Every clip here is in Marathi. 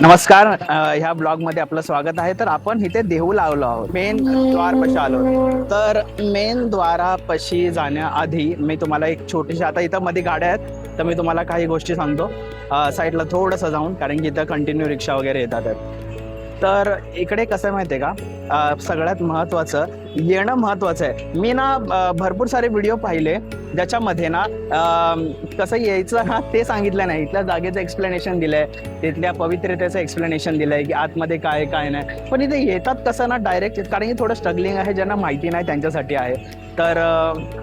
नमस्कार. ह्या ब्लॉगमध्ये आपलं स्वागत आहे. तर आपण इथे देहूला आलो आहोत. मेन द्वारपाशी आलो. तर मेन द्वारापाशी जाण्याआधी मी तुम्हाला एक छोटीशी, आता इथं मध्ये गाड्या आहेत तर मी तुम्हाला काही गोष्टी सांगतो साईडला थोडंसं जाऊन, कारण की इथं कंटिन्यू रिक्षा वगैरे येतात आहेत. तर इकडे कसं आहे माहिती आहे का, सगळ्यात महत्त्वाचं येणं महत्त्वाचं आहे. मी ना भरपूर सारे व्हिडिओ पाहिले ज्याच्यामध्ये ना कसं यायचं ना ते सांगितलं नाही. इथल्या जागेचं एक्सप्लेनेशन दिलंय, तिथल्या पवित्रतेचं एक्सप्लेनेशन दिलंय की आतमध्ये काय काय नाही. पण इथे येतात कसं ना डायरेक्ट, कारण की थोडं स्ट्रगलिंग आहे, ज्यांना माहिती नाही त्यांच्यासाठी आहे. तर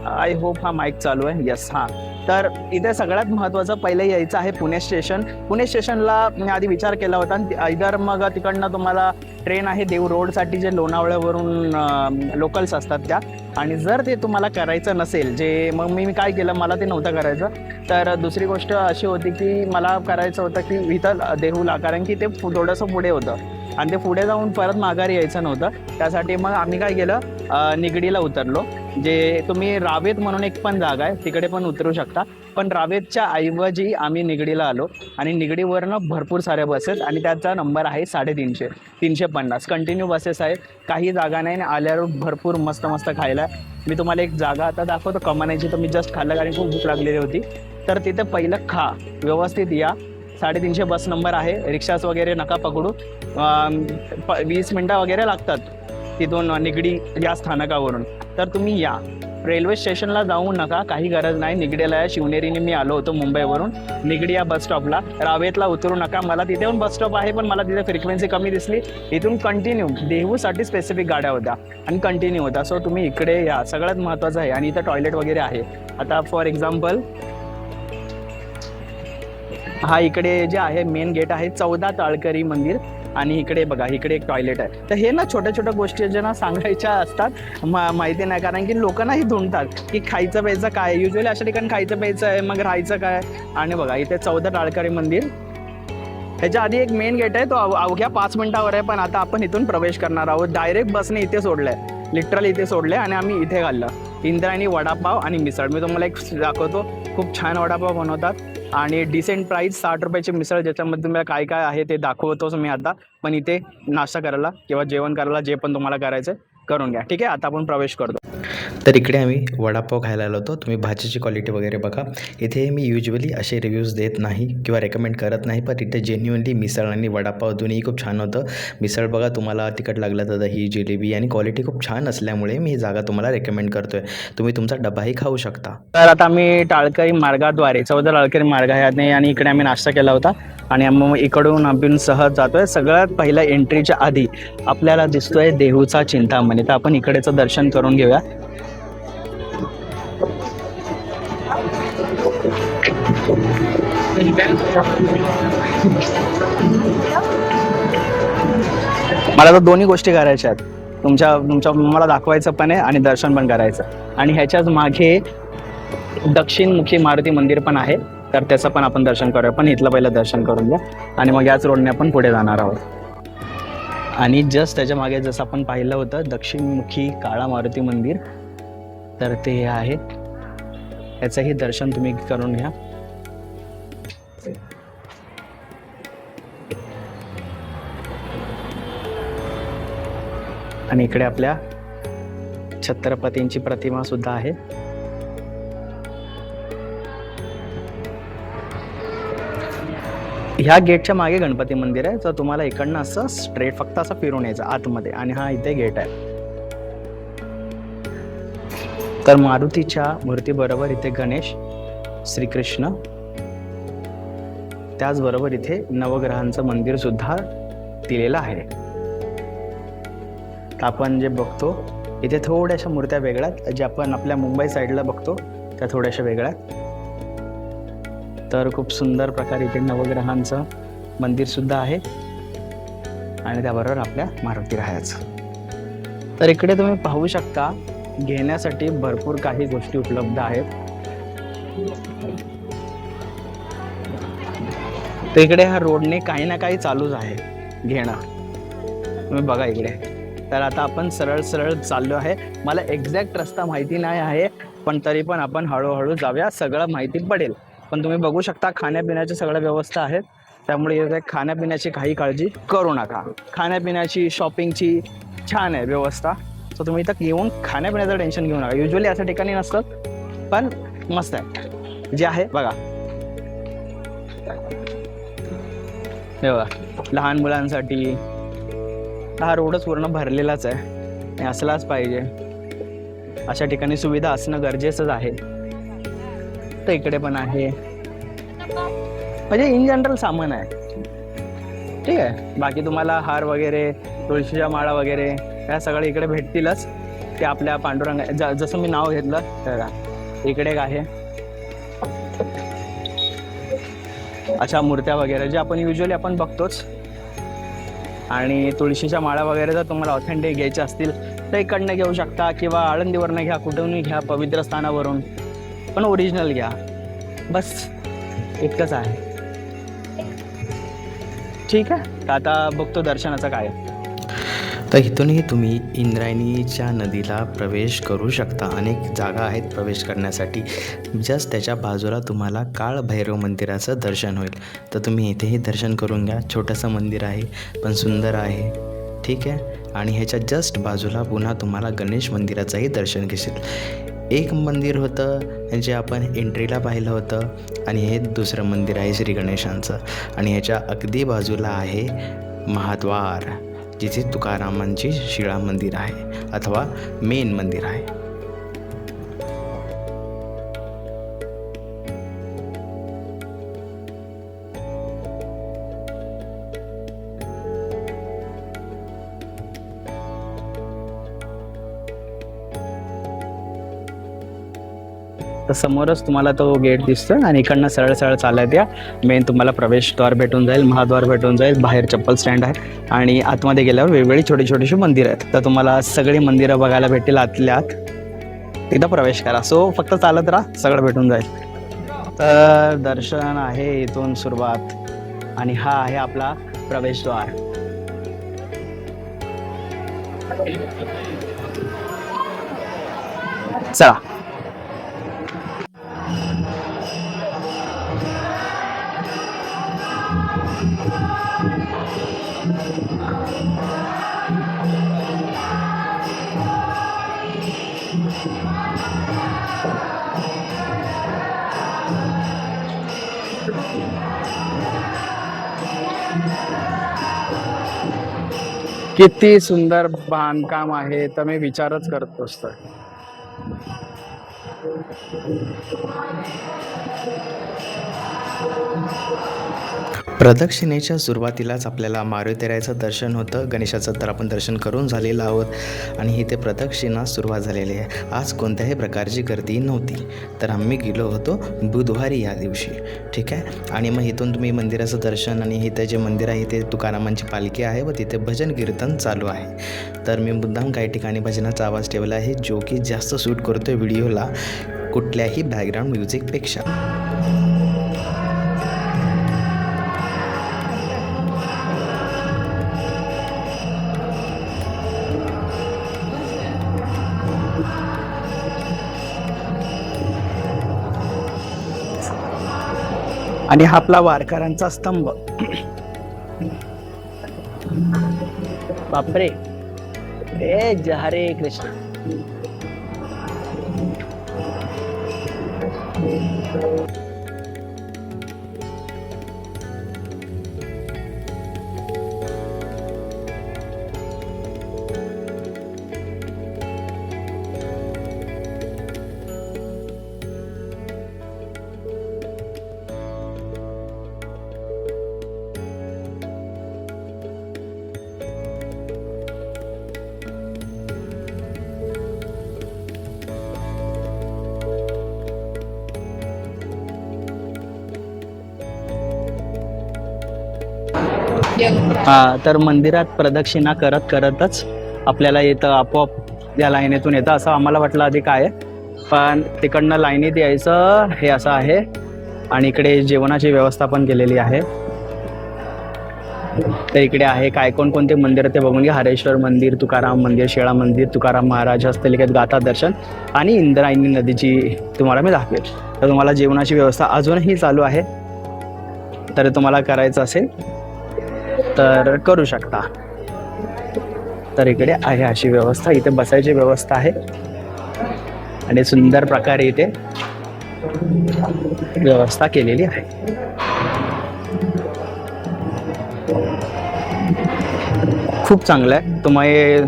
आय होप हा माईक चालू आहे. येस, हां. तर इथे सगळ्यात महत्त्वाचं पहिले यायचं आहे पुणे स्टेशन. पुणे स्टेशनला मी आधी विचार केला होता, इधर मग तिकडनं तुम्हाला ट्रेन आहे देऊ रोडसाठी, जे लोणावळ्यावरून लोकल्स असतात त्या. आणि जर ते तुम्हाला करायचं नसेल, जे मग मी काय केलं, मला ते नव्हतं करायचं. तर दुसरी गोष्ट अशी होती की मला करायचं होतं की इथं देहूला, कारण की ते थोडंसं पुढे होतं आणि ते पुढे जाऊन परत माघारी यायचं नव्हतं. त्यासाठी मग आम्ही काय केलं, निगडीला उतरलो. जे तुम्ही रावेत म्हणून एक पण जागा आहे, तिकडे पण उतरू शकता. पण रावेतच्या ऐवजी आम्ही निगडीला आलो आणि निगडीवरनं भरपूर साऱ्या बसेस, आणि त्याचा नंबर आहे 350, 350 कंटिन्यू बसेस आहेत. काही जागा नाही, आल्यावर भरपूर मस्त मस्त खायला. मी तुम्हाला एक जागा आता दाखवतो कमानाची. तर मी जस्ट खाल्लं कारण खूप भूक लागलेली होती. तर तिथे पहिलं खा, व्यवस्थित या. 350 बस नंबर आहे. रिक्षास वगैरे नका पकडू. 20 मिनटं वगैरे लागतात तिथून निगडी या स्थानकावरून. तर तुम्ही या, रेल्वे स्टेशनला जाऊ नका, काही गरज नाही. निगडीला या. शिवनेरीने मी आलो होतो मुंबईवरून. निगडी या बस स्टॉपला, रावेतला उतरू नका. मला तिथे पण बस स्टॉप आहे, पण मला तिथे फ्रिक्वेन्सी कमी दिसली. इथून कंटिन्यू देहूसाठी स्पेसिफिक गाड्या होत्या आणि कंटिन्यू होत्या. सो तुम्ही इकडे या, सगळ्यात महत्त्वाचं आहे. आणि इथं टॉयलेट वगैरे आहे. आता फॉर एक्झाम्पल हा इकडे जे आहे मेन गेट आहे 14 ताळकरी मंदिर, आणि इकडे बघा, इकडे एक टॉयलेट आहे. तर हे ना छोट्या छोट्या गोष्टी ज्या ना सांगायच्या असतात, माहिती नाही, कारण की लोकांनाही धुंडतात की खायचं प्यायचं काय. युजली अशा ठिकाणी खायचं प्यायचं आहे, मग राहायचं काय. आणि बघा इथे 14 टाळकरी मंदिर. ह्याच्या आधी एक मेन गेट आहे, तो अवघ्या 5 मिनिटावर आहे. पण आता आपण इथून प्रवेश करणार आहोत. डायरेक्ट बसने इथे सोडलंय, लिटरली इथे सोडले आणि आम्ही इथे घाललं. इंद्रायणी वडापाव आणि मिसळ. मी तुम्हाला एक दाखवतो, खूप छान वडापाव बनवतात आणि डिसेंट प्राईस. 60 रुपयाची मिसळ, ज्याच्यामध्ये तुम्हाला काय काय आहे ते दाखवतोच मी आता. पण इथे नाश्ता करायला किंवा जेवण करायला जे पण तुम्हाला करायचं करून घ्या. ठीक आहे, आता आपण प्रवेश करतो. तर इकडे आम्ही वडापाव खायला आलो होतो. तुम्ही भाजीची क्वालिटी वगैरे बघा. इथे मी युजली असे रिव्ह्यूज देत नाही किंवा रेकमेंड करत नाही, पण इथे जेन्युअनली मिसळ आणि वडापाव दोन्ही खूप छान होतं. मिसळ बघा, तुम्हाला तिखट लागलं तर दही, जिलेबी आणि क्वालिटी खूप छान असल्यामुळे मी ही जागा तुम्हाला रेकमेंड करतोय. तुम्ही तुमचा डबाही खाऊ शकता. तर आता आम्ही टाळकरी मार्गाद्वारे 14 टाळकरी मार्ग आहे आणि इकडे आम्ही नाश्ता केला होता आणि मग इकडून आपण सहज जातोय. सगळ्यात पहिल्या एंट्रीच्या आधी आपल्याला दिसतोय देहूचा चिंतामणी. तर आपण इकडेचं दर्शन करून घेऊया. मला तर दोन्ही गोष्टी करायच्या आहेत. तुमच्या मला दाखवायचं पण आहे आणि दर्शन पण करायचं. आणि ह्याच्याच मागे दक्षिणमुखी मारुती मंदिर पण आहे, तर त्याचं पण आपण दर्शन करूया. पण इथलं पहिलं दर्शन करून घ्या आणि मग याच रोडने आपण पुढे जाणार आहोत. आणि जस्ट त्याच्या मागे जसं आपण पाहिलं होतं दक्षिणमुखी काळा मारुती मंदिर, तर ते आहे. याचंही दर्शन तुम्ही करून घ्या. आणि इकडे आपल्या छत्रपतींची प्रतिमा सुद्धा आहे. ह्या गेटच्या मागे गणपती मंदिर आहे. तर तुम्हाला इकडनं असं स्ट्रेट फक्त असं फिरून यायचं आतमध्ये, आणि हा इथे गेट आहे. तर मारुतीच्या मूर्तीबरोबर इथे गणेश, श्रीकृष्ण, त्याचबरोबर इथे नवग्रहांचं मंदिर सुद्धा दिलेलं आहे. तर आपण जे बघतो इथे थोड्याशा मूर्त्या वेगळ्यात, जे आपण आपल्या मुंबई साईडला बघतो त्या थोड्याशा वेगळ्यात. तर खूप सुंदर प्रकारे इथे नवग्रहांचं मंदिर सुद्धा आहे आणि त्याबरोबर आपल्या मारुती राहायचं. तर इकडे तुम्ही पाहू शकता, घेण्यासाठी भरपूर काही गोष्टी उपलब्ध आहेत. तर इकडे ह्या रोडने काही ना काही चालूच आहे घेणं. तुम्ही बघा इकडे. तर आता आपण सरळ सरळ चाललो आहे. मला एक्झॅक्ट रस्ता माहिती नाही आहे, पण तरी पण आपण हळूहळू जाऊया, सगळं माहिती पडेल. पण तुम्ही बघू शकता खाण्यापिण्याच्या सगळ्या व्यवस्था आहेत. त्यामुळे इथे खाण्यापिण्याची काही काळजी करू नका. खाण्यापिण्याची शॉपिंगची छान आहे व्यवस्था. सो तुम्ही इथं येऊन खाण्यापिण्याचं टेन्शन घेऊ नका. युजली अशा ठिकाणी नसतं, पण मस्त आहे जे आहे बघा. हे बघा, लहान मुलांसाठी हा रोडच पूर्ण भरलेलाच आहे आणि असलाच पाहिजे. अशा ठिकाणी सुविधा असणं गरजेचंच आहे. तर इकडे पण आहे, म्हणजे इन जनरल सामान आहे. ठीक आहे. बाकी तुम्हाला हार वगैरे, तुळशीच्या माळा वगैरे ह्या सगळ्या इकडे भेटतीलच. ते आपल्या पांडुरंग जसं मी नाव घेतलं तर इकडे एक आहे. अशा मूर्त्या वगैरे जे आपण युजली आपण बघतोच. आणि तुळशीच्या माळा वगैरे जर तुम्हाला ऑथेंटिक घ्यायच्या असतील तर इकडनं घेऊ शकता, किंवा आळंदीवरनं घ्या, कुठूनही घ्या, पवित्र स्थानावरून, पण ओरिजिनल घ्या. बस इतकंच आहे. ठीक आहे. तर आता बघतो दर्शनाचं काय. तर इथूनही तुम्ही इंद्रायणीच्या नदीला प्रवेश करू शकता. अनेक जागा आहेत प्रवेश करण्यासाठी. जस्ट त्याच्या बाजूला तुम्हाला काळ भैरव मंदिराचं दर्शन होईल. तर तुम्ही इथेही दर्शन करून घ्या. छोटंसं मंदिर आहे पण सुंदर आहे. ठीक आहे. आणि ह्याच्या जस्ट बाजूला पुन्हा तुम्हाला गणेश मंदिराचंही दर्शन घेशील. एक मंदिर होतं जे आपण एंट्रीला पाहिलं होतं, आणि हे दुसरं मंदिर आहे श्री गणेशांचं. आणि ह्याच्या अगदी बाजूला आहे महाद्वार, जिथे तुकारामांची शिळा मंदिर आहे अथवा मेन मंदिर आहे. तर समोरच तुम्हाला तो गेट दिसतोय आणि इकडनं सरळ सरळ चालत या. मेन तुम्हाला प्रवेशद्वार भेटून जाईल, महाद्वार भेटून जाईल. बाहेर चप्पल स्टँड आहे आणि आतमध्ये गेल्यावर वेगवेगळी छोटी छोटीशी मंदिरं आहेत. तर तुम्हाला सगळी मंदिरं बघायला भेटतील आतल्या आत. तिथं प्रवेश करा. सो फक्त चालत राहा, सगळं भेटून जाईल. तर दर्शन आहे इथून सुरुवात, आणि हा आहे आपला प्रवेशद्वार. चला. किती सुंदर बांधकाम आहे, तर मी विचारच करत असतो. प्रदक्षिणेच्या सुरुवातीलाच आपल्याला मारुतीरायाचं दर्शन होतं. गणेशाचं तर आपण दर्शन करून झालेलं आहोत, आणि इथे प्रदक्षिणा सुरुवात झालेली आहे. आज कोणत्याही प्रकारची गर्दी नव्हती. तर आम्ही गेलो होतो बुधवारी या दिवशी. ठीक आहे. आणि मग इथून तुम्ही मंदिराचं दर्शन, आणि इथे जे मंदिर आहे ते तुकारामांची पालखी आहे व तिथे भजन कीर्तन चालू आहे. तर मी मुद्दाम काही ठिकाणी भजनाचा आवाज ठेवला आहे, जो की जास्त सूट करतो आहे व्हिडिओला कुठल्याही बॅकग्राऊंड म्युझिकपेक्षा. आणि हा आपला वारकऱ्यांचा स्तंभ. बापरे. हरे कृष्ण. तर मंदिरात प्रदक्षिणा करत करतच आपल्याला येतं, आपोआप या लाईनीतून येतं असं आम्हाला वाटलं आधी काय, पण तिकडनं लाईनीत यायचं हे असं आहे. आणि इकडे जेवणाची व्यवस्था पण केलेली आहे. तर इकडे आहे काय कोणते मंदिर ते बघून घ्या. हरेश्वर मंदिर, तुकाराम मंदिर, शेळा मंदिर, तुकाराम महाराज हस्तलिखित गाथा दर्शन, आणि इंद्रायणी नदीची तुम्हाला मी दाखवेल. तर तुम्हाला जेवणाची व्यवस्था अजूनही चालू आहे. तर तुम्हाला करायचं असेल तर करू शकता. तर इकडे आहे अशी व्यवस्था, इथे बसायची व्यवस्था आहे आणि सुंदर प्रकारे इथे व्यवस्था केलेली आहे. खूप चांगलं आहे. तुम्ही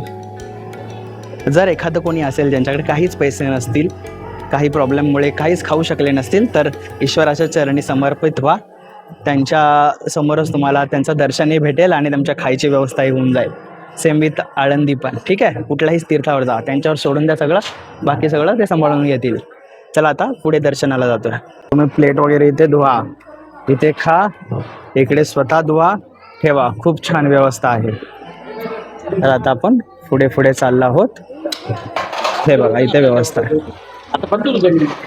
जर एखादं कोणी असेल ज्यांच्याकडे काहीच पैसे नसतील, काही प्रॉब्लेममुळे काहीच खाऊ शकले नसतील, तर ईश्वराच्या चरणी समर्पित व्हा. त्यांच्या समोरच तुम्हाला त्यांचं दर्शनही भेटेल आणि तुमच्या खायची व्यवस्थाही होऊन जाईल. सेम विथ आळंदी पण. ठीक आहे, कुठल्याही तीर्थावर जा, त्यांच्यावर सोडून द्या सगळं, बाकी सगळं ते सांभाळून घेतील. चला आता पुढे दर्शनाला जातोय. तुम्ही प्लेट वगैरे इथे धुवा, इथे खा, इकडे स्वतः धुवा, ठेवा. खूप छान व्यवस्था आहे. तर आता आपण पुढे पुढे चाललो आहोत. हे बघा इथे व्यवस्था आहे.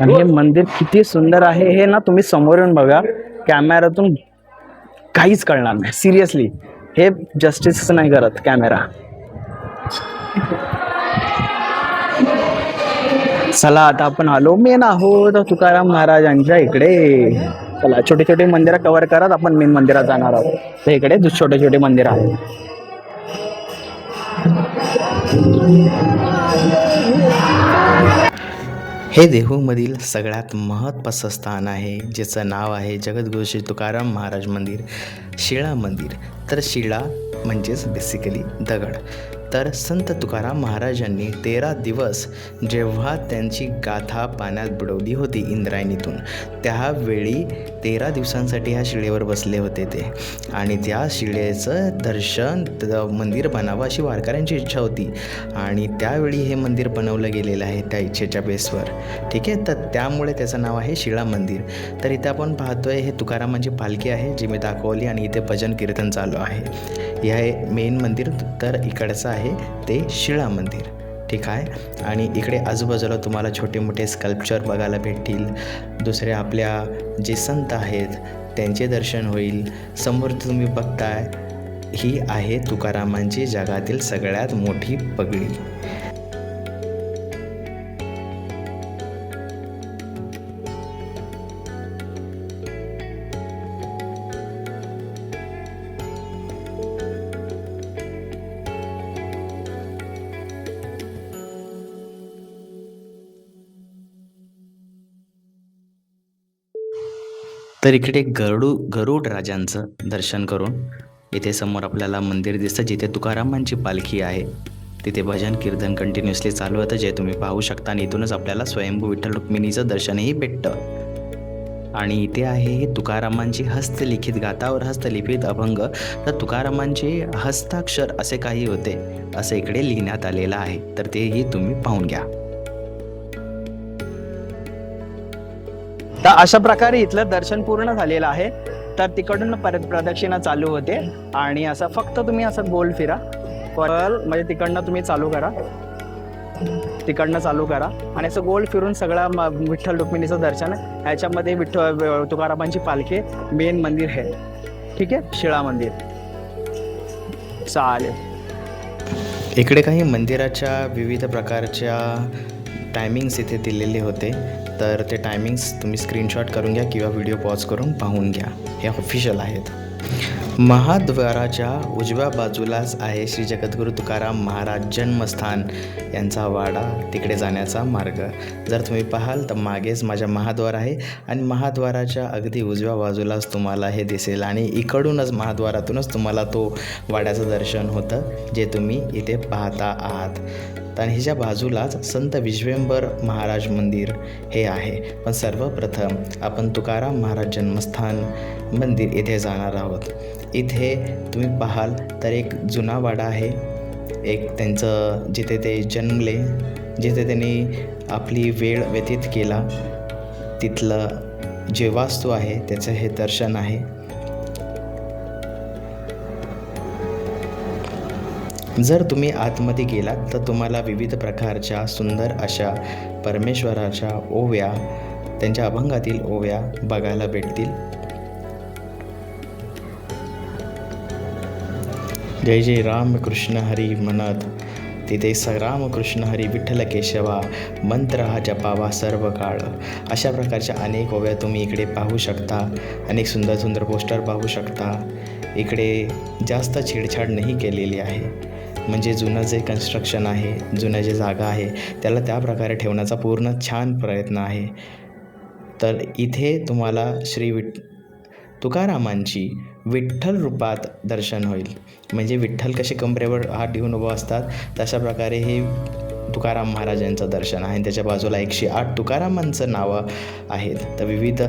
आणि हे मंदिर किती सुंदर आहे हे ना तुम्ही समोरून बघा, कॅमेऱ्यातून काहीच कळणार नाही. सिरियसली हे जस्टिस नाही करत कॅमेरा. चला आता आपण आलो मेन आहोत तुकाराम महाराजांच्या इकडे. चला छोटे छोटे मंदिरं कव्हर करत आपण मेन मंदिरात जाणार आहोत. तर इकडे छोटे छोटे मंदिर आहेत. हे देहूमधील सगळ्यात महत्त्वाचं स्थान आहे, ज्याचं नाव आहे जगद्गुरू श्री तुकाराम महाराज मंदिर, शिळा मंदिर. तर शिळा म्हणजेच बेसिकली दगड. तर संत तुकाराम महाराजांनी 13 दिवस जेव्हा त्यांची गाथा पाण्यात बुडवली होती इंद्रायणीतून, त्यावेळी 13 दिवसांसाठी ह्या शिळेवर बसले होते ते. आणि त्या शिळेचं दर्शन मंदिर बनावं अशी वारकऱ्यांची इच्छा होती आणि त्यावेळी हे मंदिर बनवलं गेलेलं आहे त्या इच्छेच्या बेसवर. ठीक आहे, तर त्यामुळे त्याचं नाव आहे शिळा मंदिर. तर इथे आपण पाहतोय हे तुकारामांची पालखी आहे जी मी दाखवली आणि इथे भजन कीर्तन चालू आहे. हे आहे मेन मंदिर, तर इकडचं आहे ते शिळा मंदिर. ठीक आहे, आणि इकडे आजूबाजूला तुम्हाला छोटे मोठे स्कल्पचर बघायला भेटतील. दुसरे आपल्या जे संत आहेत त्यांचे दर्शन होईल. समोर तुम्ही बघताय ही आहे तुकारामांची जगातील सगळ्यात मोठी पगडी. तर इकडे गरुड राजांचं दर्शन करून इथे समोर आपल्याला मंदिर दिसतं जिथे तुकारामांची पालखी आहे. तिथे भजन कीर्तन कंटिन्युअसली चालू होतं जे तुम्ही पाहू शकता. आणि इथूनच आपल्याला स्वयंभू विठ्ठल रुक्मिणीचं दर्शनही भेटतं. आणि इथे आहे हे तुकारामांची हस्तलिखित गाथावर हस्तलिखित अभंग. तर तुकारामांचे हस्ताक्षर असे काही होते असे इकडे लिहिण्यात आलेलं आहे, तर तेही तुम्ही पाहून घ्या. तर अशा प्रकारे इथलं दर्शन पूर्ण झालेलं आहे. तर तिकडून परत प्रदक्षिणा चालू होते आणि असं फक्त तुम्ही असं गोल फिरा, म्हणजे तिकडनं तुम्ही चालू करा, तिकडनं चालू करा आणि असं गोल फिरून सगळं विठ्ठल रुक्मिणीचं दर्शन. ह्याच्यामध्ये तुकारामांची पालखी मेन मंदिर आहे. ठीक आहे, शिळा मंदिर. चालेल. इकडे काही मंदिराच्या विविध प्रकारच्या टायमिंग्स इथे दिलेले होते, तर ते टायमिंग्स तुम्ही स्क्रीनशॉट करून घ्या किंवा व्हिडिओ पॉज करून पाहून घ्या. हे ऑफिशियल आहेत. महाद्वाराच्या उजव्या बाजूलाच आहे श्री जगद्गुरू तुकाराम महाराज जन्मस्थान यांचा वाडा, तिकडे जाण्याचा मार्ग. जर तुम्ही पाहाल तर मागेच माझ्या महाद्वार आहे आणि महाद्वाराच्या अगदी उजव्या बाजूलाच तुम्हाला हे दिसेल आणि इकडूनच महाद्वारातूनच तुम्हाला तो वाड्याचं दर्शन होतं जे तुम्ही इथे पाहता आहात. तर ह्याच्या बाजूलाच संत विश्वेंबर महाराज मंदिर हे आहे. पण सर्वप्रथम आपण तुकाराम महाराज जन्मस्थान मंदिर इथे जाणार आहोत. इथे तुम्ही पाहाल तर एक जुना वाडा आहे, एक त्यांचं जिथे ते जन्मले, जिथे त्यांनी आपली वेळ व्यतीत केला, तिथलं जे वास्तू आहे त्याचं हे दर्शन आहे. जर तुम्ही आतमध्ये गेलात तर तुम्हाला विविध प्रकारच्या सुंदर अशा परमेश्वराच्या ओव्या, त्यांच्या अभंगातील ओव्या बघायला भेटतील. जय जय राम कृष्ण हरी म्हणत तिथे रामकृष्ण हरी विठ्ठल केशवा मंत्र हा जपावा सर्व काळ, अशा प्रकारच्या अनेक ओव्या तुम्ही इकडे पाहू शकता. अनेक सुंदर सुंदर पोस्टर पाहू शकता. इकडे जास्त छेडछाड नाही केलेली आहे, म्हणजे जुनं जे कन्स्ट्रक्शन आहे, जुनं जे जागा आहे त्याला त्या प्रकारे ठेवण्याचा पूर्ण छान प्रयत्न आहे. तर इथे तुम्हाला तुकारामांची विठ्ठल रूपात दर्शन होईल. म्हणजे विठ्ठल कसे कमरेवर हात ठेवून उभं असतात तशा प्रकारे हे तुकाराम महाराजांचं दर्शन आहे. त्याच्या बाजूला 108 तुकारामांचं नावं आहेत. तर विविध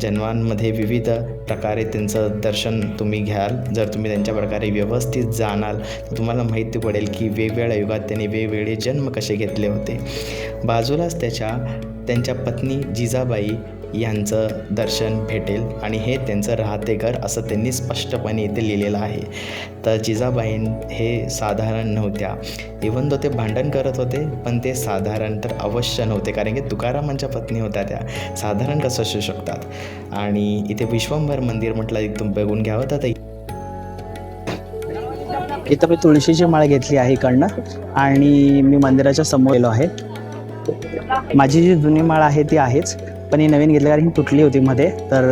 जन्मांमध्ये विविध प्रकारे त्यांचं दर्शन तुम्ही घ्याल. जर तुम्ही त्यांच्या प्रकारे व्यवस्थित जाणाल तर तुम्हाला माहिती पडेल की वेगवेगळ्या युगात त्यांनी वेगवेगळे जन्म कसे घेतले होते. बाजूलाच त्यांच्या पत्नी जिजाबाई यांचं दर्शन भेटेल आणि हे त्यांचं राहते घर असं त्यांनी स्पष्टपणे इथे लिहिलेलं आहे. तर जिजाबाई हे साधारण नव्हत्या. इव्हन ते भांडण करत होते पण ते साधारण तर अवश्य नव्हते, कारण की तुकारामांच्या पत्नी होत्या त्या. साधारण कसं असू शकतात. आणि इथे विश्वंभर मंदिर म्हटलं एकदम बघून घ्यावं. तर इथं मी तुळशीची माळ घेतली आहे इकडनं आणि मी मंदिराच्या समोर गेलो आहे. माझी जी जुनी माळ आहे ती आहेच, पण ही नवीन घेतली कारण ही तुटली होती मध्ये, तर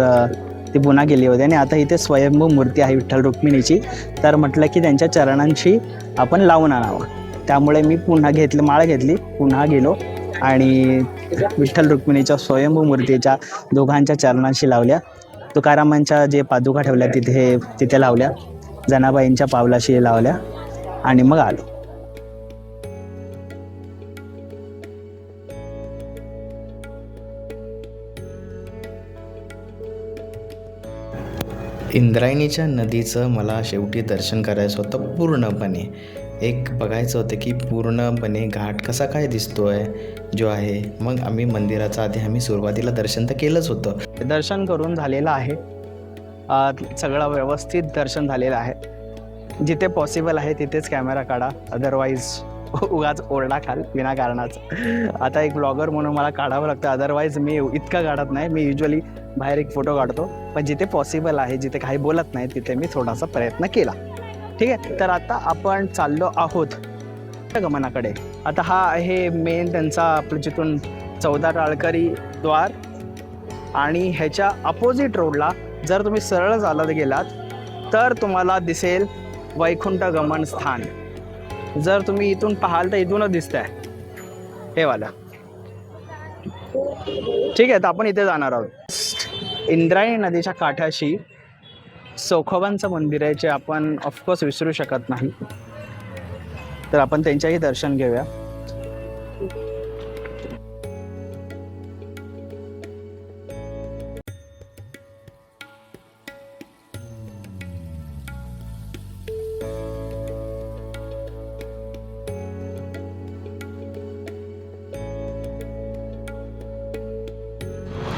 ती पुन्हा गेली होती. आणि आता इथे स्वयंभू मूर्ती आहे विठ्ठल रुक्मिणीची, तर म्हटलं की त्यांच्या चरणांशी आपण लावून आणावं. त्यामुळे मी पुन्हा माळ घेतली, पुन्हा गेलो आणि विठ्ठल रुक्मिणीच्या स्वयंभू मूर्तीच्या दोघांच्या चरणांशी लावल्या. तुकारामांच्या जे पादुका ठेवल्या तिथे लावल्या, जनाबाईंच्या पावलाशी लावल्या आणि मग आलो. इंद्रायणीच्या नदीचं मला शेवटी दर्शन करायचं होतं पूर्णपणे. एक बघायचं होतं की पूर्णपणे घाट कसा काय दिसतो आहे जो आहे. मग आम्ही सुरुवातीला दर्शन तर केलंच होतं. दर्शन करून झालेलं आहे. सगळं व्यवस्थित दर्शन झालेलं आहे. जिथे पॉसिबल आहे तिथेच कॅमेरा काढा, अदरवाईज उगाच ओरडा खाल विनाकारणाचं. आता एक ब्लॉगर म्हणून मला काढावं लागतं, अदरवाईज मी इतकं काढत नाही. मी युजली बाहेर एक फोटो काढतो, पण जिथे पॉसिबल आहे, जिथे काही बोलत नाही तिथे मी थोडासा प्रयत्न केला. ठीक आहे. तर आता आपण चाललो आहोत गमनाकडे. आता हा आहे मेन त्यांचा आपलं जिथून 14 टाळकरी द्वार, आणि ह्याच्या अपोजिट रोडला जर तुम्ही सरळ चालत गेलात तर तुम्हाला दिसेल वैकुंठ गमन स्थान. जर तुम्ही इथून पाहाल तर इथूनच दिसतंय हे वाला. ठीक आहे. तर आपण इथे जाणार आहोत. इंद्रायणी नदीच्या काठाशी चोखोबांचं मंदिर आहे, जे आपण ऑफकोर्स विसरू शकत नाही. तर आपण त्यांच्याही दर्शन घेऊया.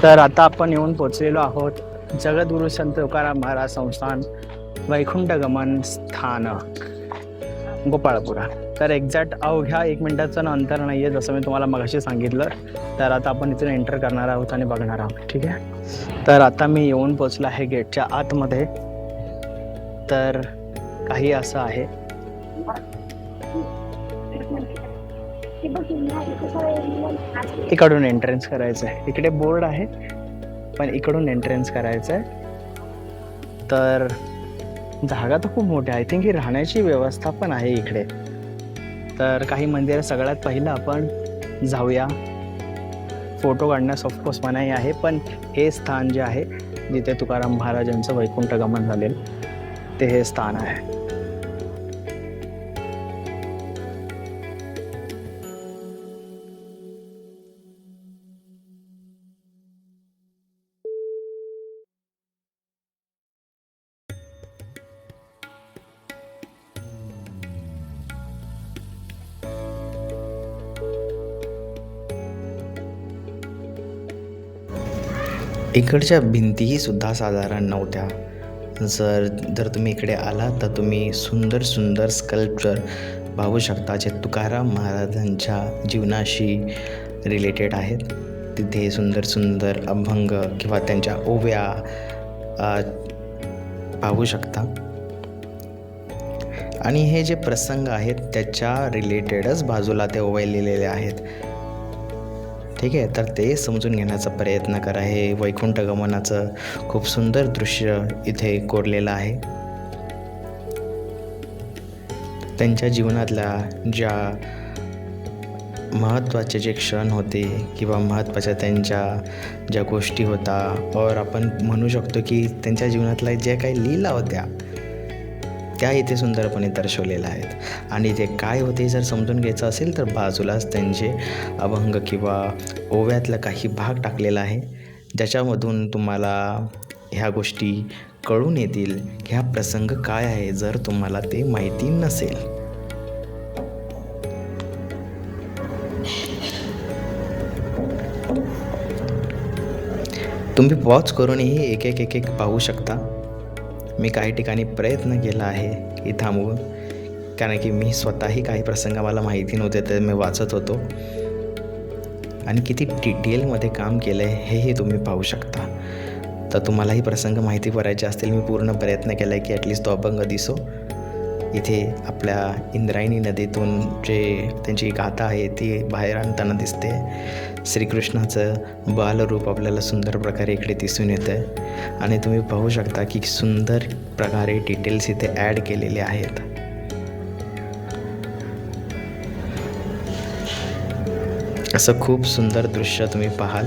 तर आता आपण येऊन पोचलेलो आहोत जगद्गुरु संत तुकाराम महाराज संस्थान वैकुंठ गमन स्थानक गोपाळपुरा. तर एक्झॅक्ट अवघ्या 1 मिनिटाचं अंतर नाही आहे, जसं मी तुम्हाला मगाशी सांगितलं. तर आता आपण इथून एंटर करणार आहोत आणि बघणार आहोत. ठीक आहे. तर आता मी येऊन पोचलो आहे गेटच्या आतमध्ये. तर काही असं आहे. इकडून एंट्रन्स करायचं आहे. इकडे बोर्ड आहे पण इकडून एंट्रन्स करायचं आहे. तर जागा तर खूप मोठी आहे. आय थिंक ही राहण्याची व्यवस्था पण आहे इकडे. तर काही मंदिर सगळ्यात पहिलं आपण जाऊया. फोटो काढण्यास ऑफकोर्स मनाई आहे, पण हे स्थान जे आहे जिथे तुकाराम महाराजांचं वैकुंठ गमन झालेलं ते हे स्थान आहे. इकडच्या भिंतीही सुद्धा साधारण नव्हत्या. जर तुम्ही इकडे आलात तर तुम्ही सुंदर सुंदर स्कल्पचर पाहू शकता जे तुकाराम महाराजांच्या जीवनाशी रिलेटेड आहेत. तिथे सुंदर सुंदर अभंग किंवा त्यांच्या ओव्या पाहू शकता. आणि हे जे प्रसंग आहेत त्याच्या रिलेटेडच बाजूला ते ओवाळलेले आहेत. ठीक आहे, तर ते समजून घेण्याचा प्रयत्न करा. हे वैकुंठ गमनाचं खूप सुंदर दृश्य इथे कोरलेलं आहे. त्यांच्या जीवनातल्या ज्या महत्त्वाचे जे क्षण होते किंवा महत्त्वाच्या त्यांच्या ज्या गोष्टी होता, और आपण म्हणू शकतो की त्यांच्या जीवनातल्या ज्या काही लीला होत्या त्या इथे सुंदरपणे दर्शवलेल्या आहेत. आणि ते काय होते जर समजून घ्यायचं असेल तर बाजूलाच त्यांचे अभंग किंवा ओव्यातला काही भाग टाकलेला आहे, ज्याच्यामधून तुम्हाला ह्या गोष्टी कळून येतील की हा प्रसंग काय आहे, जर तुम्हाला ते माहिती नसेल. तुम्ही पॉज करूनही एक एक पाहू शकता. मी काही ठिकाणी प्रयत्न केला आहे की थांबवून, कारण की मी स्वतःही काही प्रसंग मला माहिती नव्हते तर मी वाचत होतो, आणि किती डिटेलमध्ये काम केलं आहे हेही तुम्ही पाहू शकता. तर तुम्हालाही प्रसंग माहिती करायचे असतील, मी पूर्ण प्रयत्न केला आहे की ॲटलिस्ट तो अभंग दिसो. इथे आपल्या इंद्रायणी नदीतून जे त्यांची गाथा आहे ती बाहेर आणताना दिसते. श्रीकृष्णाचं बालरूप आपल्याला सुंदर प्रकारे इकडे दिसून येतं आहे, आणि तुम्ही पाहू शकता की सुंदर प्रकारे डिटेल्स इथे ॲड केलेले आहेत. असं खूप सुंदर दृश्य तुम्ही पाहाल.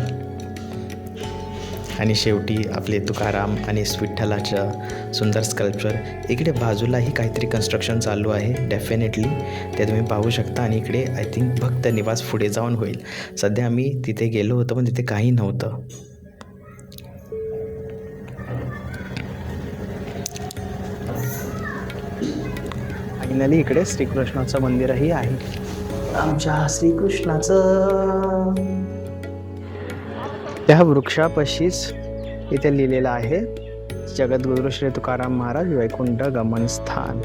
आणि शेवटी आपले तुकाराम आणि विठ्ठलाचं सुंदर स्कल्पचर. इकडे बाजूलाही काहीतरी कन्स्ट्रक्शन चालू आहे, डेफिनेटली ते तुम्ही पाहू शकता. आणि इकडे आय थिंक भक्त निवास पुढे जाऊन होईल. सध्या आम्ही तिथे गेलो होतो पण तिथे काही नव्हतं. फायनली इकडे श्रीकृष्णाचं मंदिरही आहे. आमच्या श्रीकृष्णाचं त्या वृक्षापाशीच इथे लिहिलेलं आहे, जगद्गुरु श्री तुकाराम महाराज वैकुंठ गमन स्थान.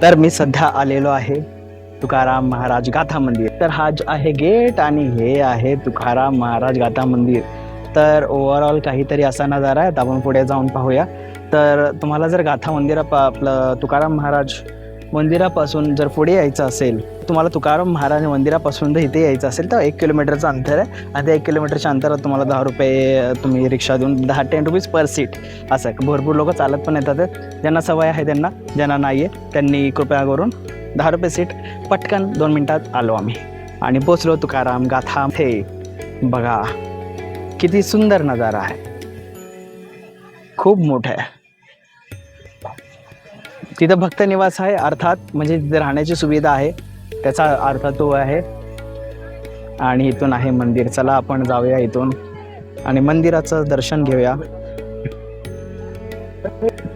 तर मी सध्या आलेलो आहे तुकाराम महाराज गाथा मंदिर. तर हा आहे गेट आणि हे आहे तुकाराम महाराज गाथा मंदिर. तर ओव्हरऑल काहीतरी असा नजारा आहे. आपण पुढे जाऊन पाहूया. तर तुम्हाला जर गाथा आपलं तुकाराम महाराज मंदिरापासून जर पुढे यायचं असेल, तुम्हाला तुकाराम महाराज मंदिरापासून जर इथे यायचं असेल तर 1 किलोमीटरचं अंतर आहे. आणि त्या 1 किलोमीटरच्या अंतरात तुम्हाला 10 रुपये तुम्ही रिक्षा देऊन 10 रुपीज पर सीट असं. भरपूर लोक चालत पण येतात, ज्यांना सवय आहे त्यांना, ज्यांना नाही आहे त्यांनी कृपया करून 10 रुपये सीट. पटकन 2 मिनटात आलो आम्ही आणि पोचलो तुकाराम गाथा. हे बघा किती सुंदर नजारा आहे, खूप मोठा आहे. तिथं भक्त निवास आहे, अर्थात म्हणजे तिथे राहण्याची सुविधा आहे, त्याचा अर्थ तो आहे. आणि इथून आहे मंदिर. चला आपण जाऊया इथून आणि मंदिराचं दर्शन घेऊया.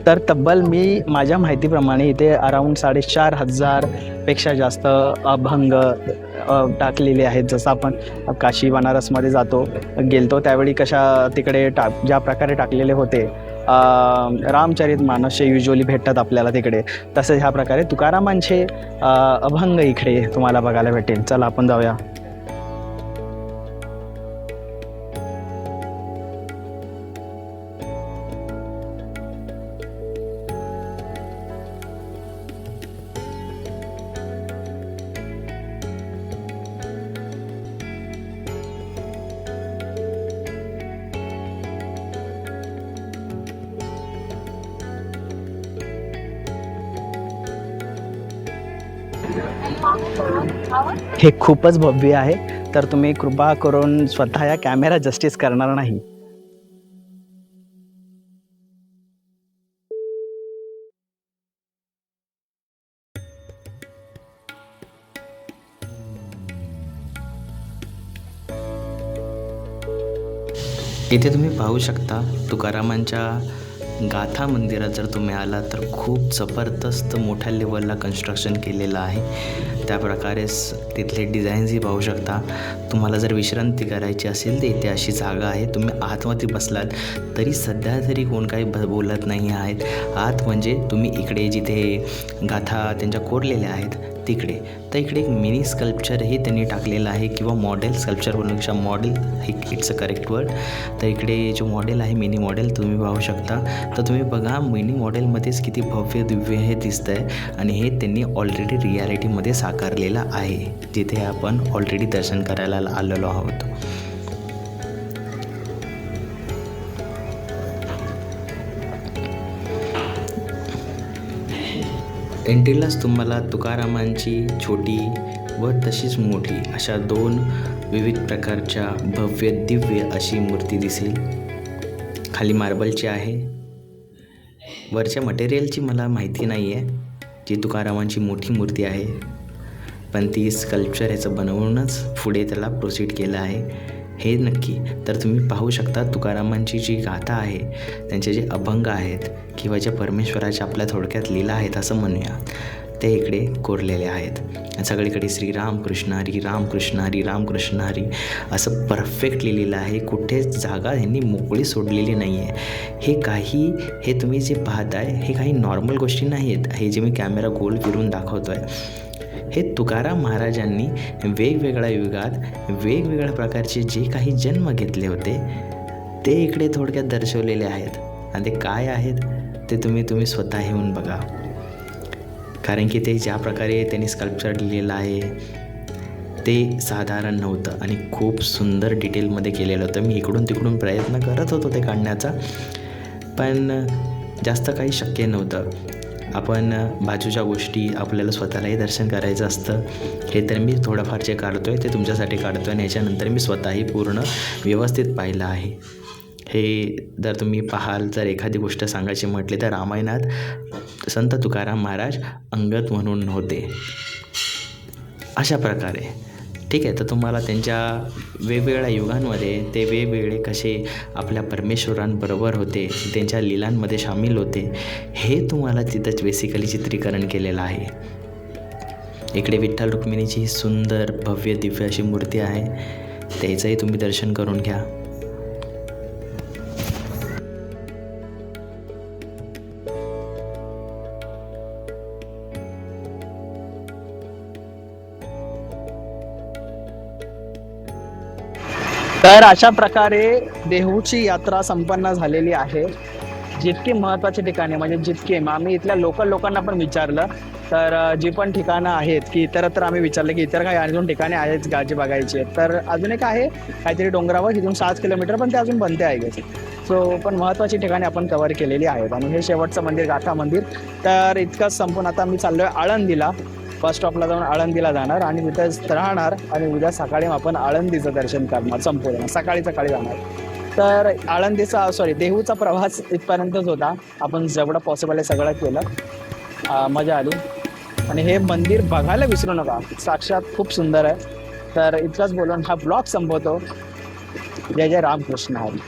तर तब्बल मी माझ्या माहितीप्रमाणे इथे अराऊंड 4,500 पेक्षा जास्त अभंग टाकलेले आहेत. जसं आपण काशी बनारसमध्ये गेलतो त्यावेळी कशा तिकडे ज्या प्रकारे टाकलेले होते रामचरित मानस युजली भेटतात आपल्याला तिकडे, तसं ह्या प्रकारे तुकारामांचे अभंग इकडे तुम्हाला बघायला भेटेल. चला आपण जाऊया. हे खूपच भव्य आहे, तर तुम्ही कृपा करून स्वतः या कॅमेरा जस्टिस करणार नाही. इथे तुम्ही पाहू शकता तुकारामांच्या गाथा मंदिरात जर तुम्ही आला तर खूप जबरदस्त मोठ्या लेवलला कन्स्ट्रक्शन केलेलं आहे. त्या प्रकारेच तिथले डिझाईन्सही पाहू शकता. तुम्हाला जर विश्रांती करायची असेल तर इथे अशी जागा आहे. तुम्ही आतमध्ये बसलात तरी सध्या तरी कोण काही बोलत नाही आहेत. आत म्हणजे तुम्ही इकडे जिथे गाथा त्यांच्या कोरलेल्या आहेत तिकडे. तर इकडे एक मिनी स्कल्पचरही त्यांनी टाकलेलं आहे किंवा मॉडेल, स्कल्पचर बोलण्यापेक्षा model it's a correct word. तर इकडे जो मॉडेल आहे मिनी मॉडेल तुम्ही पाहू शकता. तर तुम्ही बघा मिनी मॉडेलमध्येच किती भव्य दिव्य हे दिसतं आहे आणि हे त्यांनी ऑलरेडी रियालिटीमध्ये साकारलेलं आहे, जिथे आपण ऑलरेडी दर्शन करायला आलेलो आहोत. एंट्रीलाच तुम्हाला तुकारामांची छोटी व तशीच मोठी अशा 2 विविध प्रकारच्या भव्य दिव्य अशी मूर्ती दिसेल. खाली मार्बलची आहे. वरच्या मटेरियलची मला माहिती नाही आहे, जी तुकारामांची मोठी मूर्ती आहे, पण ती स्कल्पचर ह्याचं बनवूनच पुढे त्याला प्रोसीड केलं आहे हे नक्की. तर तुम्ही पाहू शकता तुकारामांची जी गाथा आहे, त्यांचे जे अभंग आहेत किंवा ज्या परमेश्वराच्या आपल्या थोडक्यात लीला आहेत असं म्हणूया, ते इकडे कोरलेले आहेत. सगळीकडे श्रीराम कृष्ण हरी, राम कृष्ण हरी, राम कृष्ण हरी असं परफेक्ट लिहिलेलं आहे. कुठेच जागा ह्यांनी मोकळी सोडलेली नाही आहे. हे तुम्ही जे पाहताय हे काही नॉर्मल गोष्टी नाही आहेत. हे जे मी कॅमेरा गोल फिरून दाखवतो आहे, हे तुकाराम महाराजांनी वेगवेगळ्या युगात वेगवेगळ्या प्रकारचे जे काही जन्म घेतले होते ते इकडे थोडक्यात दर्शवलेले आहेत. आणि ते काय आहेत ते तुम्ही स्वतः येऊन बघा. कारण की ते ज्या प्रकारे त्यांनी स्कल्पचर लिहिलेलं आहे ते साधारण नव्हतं आणि खूप सुंदर डिटेलमध्ये केलेलं होतं. मी इकडून तिकडून प्रयत्न करत होतो ते काढण्याचा, पण जास्त काही शक्य नव्हतं. आपण बाजूच्या गोष्टी आपल्याला स्वतःलाही दर्शन करायचं असतं. हे तर मी थोडंफार जे काढतो आहे ते तुमच्यासाठी काढतो आहे आणि याच्यानंतर मी स्वतःही पूर्ण व्यवस्थित पाहिलं आहे. हे जर तुम्ही पाहाल, जर एखादी गोष्ट सांगायची म्हटली तर रामायणात संत तुकाराम महाराज अंगद म्हणून होते अशा प्रकारे. ठीक आहे. तर तुम्हाला त्यांच्या वेगवेगळ्या युगांमध्ये ते वेगवेगळे कसे आपल्या परमेश्वरांबरोबर होते, त्यांच्या लीलांमध्ये सामील होते, हे तुम्हाला तिथंच बेसिकली चित्रीकरण केलेलं आहे. इकडे विठ्ठल रुक्मिणीची सुंदर भव्य दिव्य अशी मूर्ती आहे, त्याचंही तुम्ही दर्शन करून घ्या. तर अशा प्रकारे देहूची यात्रा संपन्न झालेली आहे. जितकी महत्त्वाची ठिकाणे म्हणजे जितके आम्ही इथल्या लोकल लोकांना पण विचारलं, तर जी पण ठिकाणं आहेत की इतरत्र आम्ही विचारलं की इतर काही अजून ठिकाणे आहेत गाजी बघायची आहेत, तर अजून एक आहे काहीतरी डोंगरावर, इथून 6 किलोमीटर, पण ते अजून बनते आहे. सो पण महत्त्वाची ठिकाणे आपण कव्हर केलेली आहेत. आणि हे शेवटचं मंदिर गाथा मंदिर. तर इतकंच संपून आता मी चाललो आहे आळंदीला. बस स्टॉपला जाऊन आळंदीला जाणार आणि तिथेच राहणार आणि उद्या सकाळी आपण आळंदीचं दर्शन करणार संपूर्ण सकाळी जाणार. तर देहूचा प्रवास इथपर्यंतच होता. आपण जेवढं पॉसिबल आहे सगळं केलं. मजा आली. आणि हे मंदिर बघायला विसरू नका, साक्षात खूप सुंदर आहे. तर इतकंच बोलून हा ब्लॉग संपवतो. जय जय रामकृष्ण हरी.